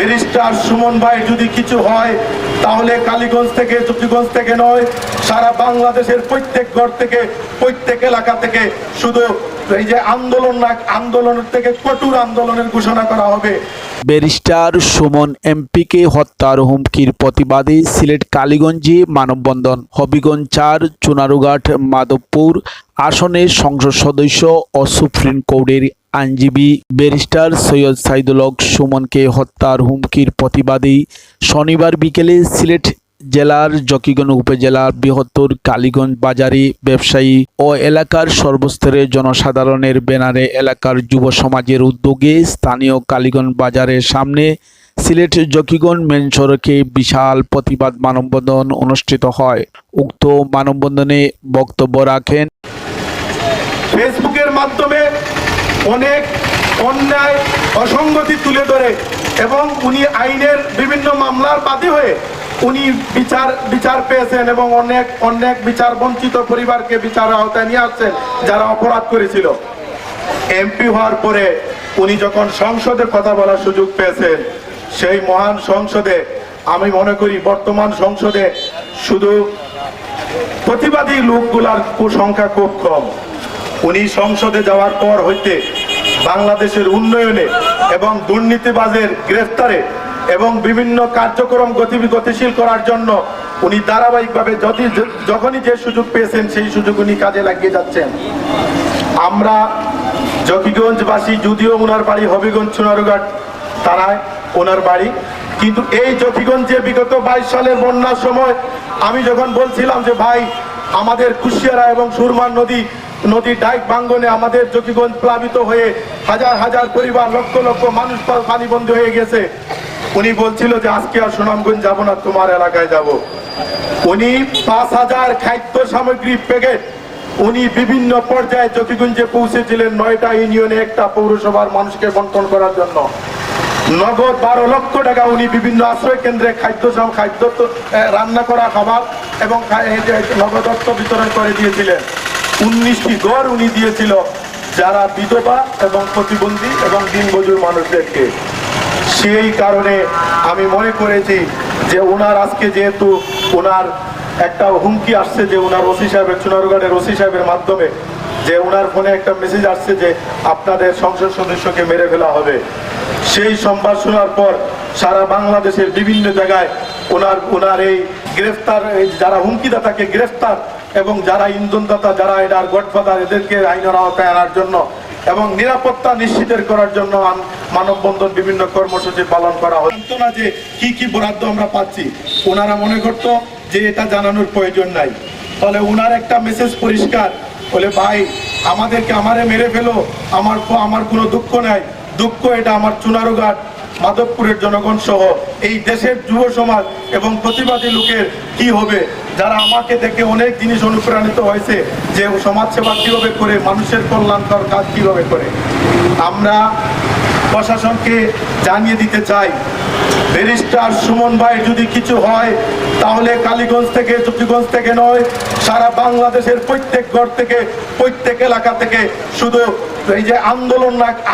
Barrister Suman ভাই যদি কিছু হয় তাহলে কালীগঞ্জ থেকে জকিগঞ্জ থেকে নয়, সারা বাংলাদেশের প্রত্যেক ঘর থেকে প্রত্যেক এলাকা থেকে শুধু এই যে আন্দোলনের থেকে কঠোর আন্দোলনের ঘোষণা করা হবে। ব্যারিস্টার সুমন এমপিকে হত্যার হুমকির প্রতিবাদে সিলেট কালীগঞ্জে মানববন্ধন। হবিগঞ্জ ৪ চুনারুঘাট মাধবপুর আসনের সংসদ সদস্য ও সুপ্রিম কোর্টের আইনজীবী ব্যারিস্টার সৈয়দ সাইদুল হক সুমনকে হত্যার হুমকির প্রতিবাদে শনিবার বিকেলে সিলেট জেলার জকিগঞ্জ উপজেলার বৃহত্তর কালীগঞ্জ বাজারে ব্যবসায়ী ও এলাকার সর্বস্তরের জনসাধারণের ব্যানারে এলাকার যুব সমাজের উদ্যোগে স্থানীয় কালীগঞ্জ বাজারের সামনে সিলেট জকিগঞ্জ মেন সড়কে বিশাল প্রতিবাদ মানববন্ধন অনুষ্ঠিত হয়। উক্ত মানববন্ধনে বক্তব্য রাখেন ফেসবুকের মাধ্যমে অনেক অন্যায় অসঙ্গতি তুলে ধরে এবং উনি আইনের বিভিন্ন মামলার বাদী হয়ে উনি বিচার পেয়েছেন এবং অনেক বিচার বঞ্চিত পরিবারকে বিচারের আওতায় নিয়ে আসছেন যারা অপরাধ করেছিল। এমপি হওয়ার পরে উনি যখন সংসদে কথা বলার সুযোগ পেয়েছেন, সেই মহান সংসদে আমি মনে করি বর্তমান সংসদে শুধু প্রতিবাদী লোকগুলার সংখ্যা খুব কম। উনি সংসদে যাওয়ার পর হইতে বাংলাদেশের উন্নয়নে এবং দুর্নীতিবাজের গ্রেফতারে এবং বিভিন্ন কার্যক্রম গতিশীল করার জন্য উনি ধারাবাহিকভাবে যখনই যে সুযোগ পেয়েছেন সেই সুযোগ উনি কাজে লাগিয়ে যাচ্ছেন। আমরা জকিগঞ্জবাসী, যদিও ওনার বাড়ি হবিগঞ্জ চুনারুঘাট তারায় ওনার বাড়ি, কিন্তু এই জকিগঞ্জে বিগত 22 সালের বন্যার সময় আমি যখন বলছিলাম যে ভাই আমাদের কুশিয়ারা এবং সুরমা নদী ডাইক ভাঙ্গনে আমাদের জকিগঞ্জ প্লাবিত হয়ে হাজার হাজার পরিবার, লক্ষ লক্ষ মানুষ পানিবন্দী হয়ে গেছে, উনি বলছিল যে আজকে আর সুনামগঞ্জ যাব না, তোমার এলাকায় যাব। উনি 5000 খাদ্য সামগ্রী প্যাকেট উনি বিভিন্ন পর্যায়ে জকিগঞ্জে পৌঁছেছিলেন 9টা ইউনিয়নে, একটা পৌরসভার মানুষকে বন্টন করার জন্য। নগদ 12 লক্ষ টাকা উনি বিভিন্ন আশ্রয় কেন্দ্রে খাদ্য রান্না করা খাবার এবং নগদ অর্থ বিতরণ করে দিয়েছিলেন। 19টি ঘর উনি দিয়েছিল যারা বিধবা এবং প্রতিবন্ধী এবং দিনমজুর মানুষদেরকে। সেই কারণে আমি মনে করেছি যে ওনার আজকে যেহেতু ওনার একটা হুমকি আসছে যে ওনার ওসি সাহেবের, চুনারুঘাটের ওসি সাহেবের মাধ্যমে যে ওনার ফোনে একটা মেসেজ আসছে যে আপনাদের সংসদ সদস্যকে মেরে ফেলা হবে। সেই সংবাদ শোনার পর সারা বাংলাদেশের বিভিন্ন জায়গায় ওনার এই গ্রেফতার, যারা হুমকিদাতাকে গ্রেফতার এবং যারা ইন্ধনদাতা, যারা এটার গডফাদার, এদেরকে আইনের আওতায় আনার জন্য এবং নিরাপত্তা নিশ্চিতের করার জন্য মানববন্ধন বিভিন্ন কর্মসূচি পালন করা হতো না যে কি বরাদ্দ আমরা পাচ্ছি। ওনারা মনে করত যে এটা জানানোর প্রয়োজন নাই। ফলে ওনার একটা মেসেজ পরিষ্কার, বলে ভাই আমারে মেরে ফেলো, আমার কোনো দুঃখ নাই, দুঃখ এটা আমার চুনারুঘাট মাধবপুরের জনগণ সহ এই দেশের যুব সমাজ এবং প্রতিবাদী লোকের কি হবে, যারা আমাকে দেখে অনেক জিনিস অনুপ্রাণিত হয়েছে যে সমাজসেবা কিভাবে করে, মানুষের কল্যাণকর কাজ কিভাবে করে। আমরা প্রশাসনকে জানিয়ে দিতে চাই, ব্যারিস্টার সুমন ভাই যদি কিছু হয় তাহলে কালীগঞ্জ থেকে জকিগঞ্জ থেকে নয়, সারা বাংলাদেশের প্রত্যেক ঘর থেকে প্রত্যেক এলাকা থেকে শুধু এই যে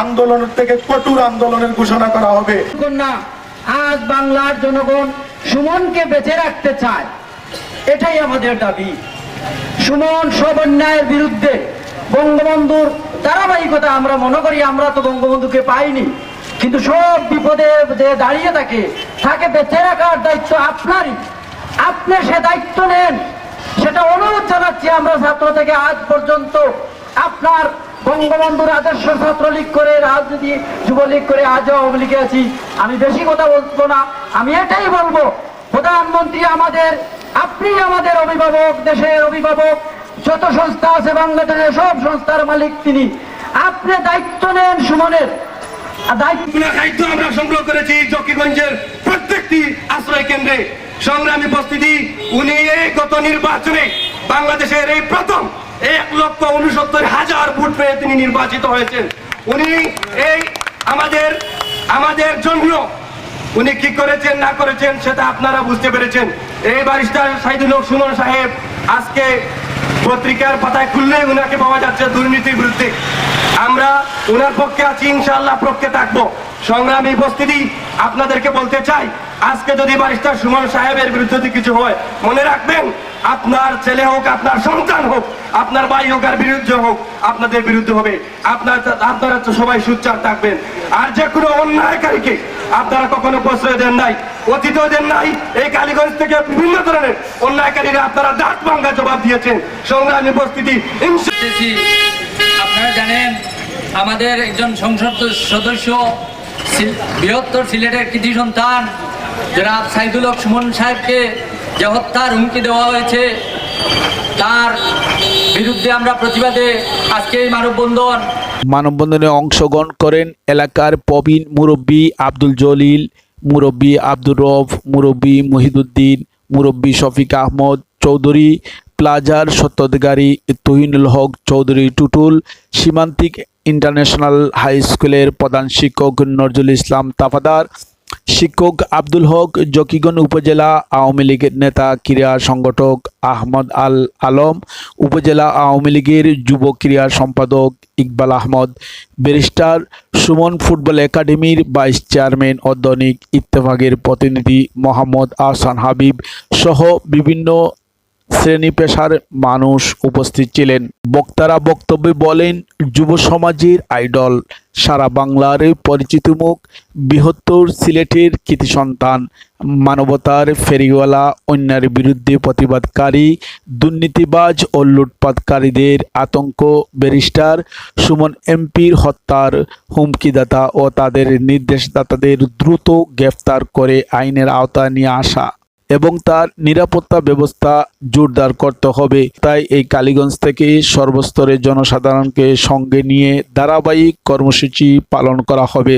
আন্দোলনের থেকে কঠোর আন্দোলনের ঘোষণা করা হবে। আজ বাংলার জনগণ সুমনকে বেঁচে রাখতে চায়, এটাই আমাদের দাবি। সুমন সব অন্যায়ের বিরুদ্ধে বঙ্গবন্ধুর ধারাবাহিকতা আমরা মনে করি, আমরা তো বঙ্গবন্ধুকে পাইনি, কিন্তু সব বিপদে যে দাঁড়িয়ে তাকে বেঁচে রাখার দায়িত্ব আপনারই। আপনি সে দায়িত্ব নেন, সেটা অনুরোধ জানাচ্ছি আমরা ছাত্র থেকে আজ পর্যন্ত। আপনার বঙ্গবন্ধুর আদর্শ ছাত্রলীগ করে, রাজনীতি যুবলীগ করে, আজও আওয়ামী লীগে আছি। আমি বেশি কথা বলবো না, আমি এটাই বলবো, প্রধানমন্ত্রী আমাদের, আপনি আমাদের অভিভাবক, দেশের অভিভাবক, যত সংস্থা আছে বাংলাদেশের সব সংস্থার মালিক তিনি। আপনি দায়িত্ব নেন সুমনের। দায়িত্ব আমরা সংগ্রহ করেছি জকিগঞ্জের প্রত্যেকটি আশ্রয় কেন্দ্রে সংগ্রামী উপস্থিতি। উনি এই গত নির্বাচনে বাংলাদেশের এই প্রথম 1,69,000 ভোট পেয়ে তিনি নির্বাচিত হয়েছেন। উনি এই আমাদের জন্য উনি কি করেছেন না করেছেন সেটা আপনারা বুঝতে পেরেছেন। এই ব্যারিস্টার সাইদুল হক সুমন সাহেব আজকে পত্রিকার পাতায় খুললেই উনাকে পাওয়া যাচ্ছে দুর্নীতির বিরুদ্ধে আমরা ওনার পক্ষে আছি, ইনশাআল্লাহ পক্ষে থাকবো। সংগ্রামী উপস্থিতি, আপনাদেরকে বলতে চাই, আজকে যদি ব্যারিস্টার সুমন সাহেবের বিরুদ্ধে যদি কিছু হয়, মনে রাখবেন আপনার ছেলে হোক, আপনার সন্তান হোক, আপনার ভাই হোক আর বিরুদ্ধে হোক, আপনাদের বিরুদ্ধে হবে। আপনারা তো সবাই সোচ্চার থাকবেন। আর যে কোনো অন্যায়কারীকে আপনারা কখনো প্রশ্রয় দেন নাই, অতীতেও দেন নাই। এই কালীগঞ্জ থেকে বিভিন্ন ধরনের অন্যায়কারীরা আপনারা দাঁত ভাঙ্গা জবাব দিয়েছেন। সংগ্রামী উপস্থিতি, করতেছি। আপনারা জানেন আমাদের একজন সংসদ সদস্য বৃহত্তর সিলেটের কৃতি সন্তান জনাব সাইদুল হক সুমন সাহেবকে যে হত্যার হুমকি দেওয়া হয়েছে, তার বিরুদ্ধে আমরা প্রতিবাদে আজকে এই মানববন্ধন। মানববন্ধনে অংশগ্রহণ করেন এলাকার প্রবীণ মুরব্বী আব্দুল জলিল, মুরব্বী আব্দুর রব, মুরব্বী মহিদুদ্দিন, মুরব্বী শফিক আহমদ চৌধুরী, প্লাজার সত্ত্বাধিকারী তুহিনুল হক চৌধুরী টুটুল, সীমান্তিক ইন্টারন্যাশনাল হাই স্কুলের প্রধান শিক্ষক নজরুল ইসলাম তাফাদার, শিক্ষক আব্দুল হক, জকিগঞ্জ উপজেলা আওয়ামী লীগের নেতা ক্রীড়া সংগঠক আহমদ আল আলম, উপজেলা আওয়ামী লীগের যুব ক্রীড়া সম্পাদক ইকবাল আহমদ, ব্যারিস্টার সুমন ফুটবল একাডেমির ভাইস চেয়ারম্যান ও দৈনিক ইত্তেফাকের প্রতিনিধি মোহাম্মদ আহসান হাবিব সহ বিভিন্ন শ্রেণী পেশার মানুষ উপস্থিত ছিলেন। বক্তারা বক্তব্যে বলেন, যুব সমাজের আইডল, সারা বাংলার পরিচিত মুখ, বৃহত্তর সিলেটের কৃতি সন্তান, মানবতার ফেরিওয়ালা, অন্যায়ের বিরুদ্ধে প্রতিবাদকারী, দুর্নীতিবাজ ও লুটপাটকারীদের আতঙ্ক, ব্যারিস্টার সুমন এমপির হত্যার হুমকিদাতা ও তাদের নির্দেশদাতাদের দ্রুত গ্রেফতার করে আইনের আওতায় নিয়ে আসা এবং তার নিরাপত্তা ব্যবস্থা জোরদার করতে হবে। তাই এই কালীগঞ্জ থেকে সর্বস্তরের জনসাধারণকে সঙ্গে নিয়ে ধারাবাহিক কর্মসূচি পালন করা হবে।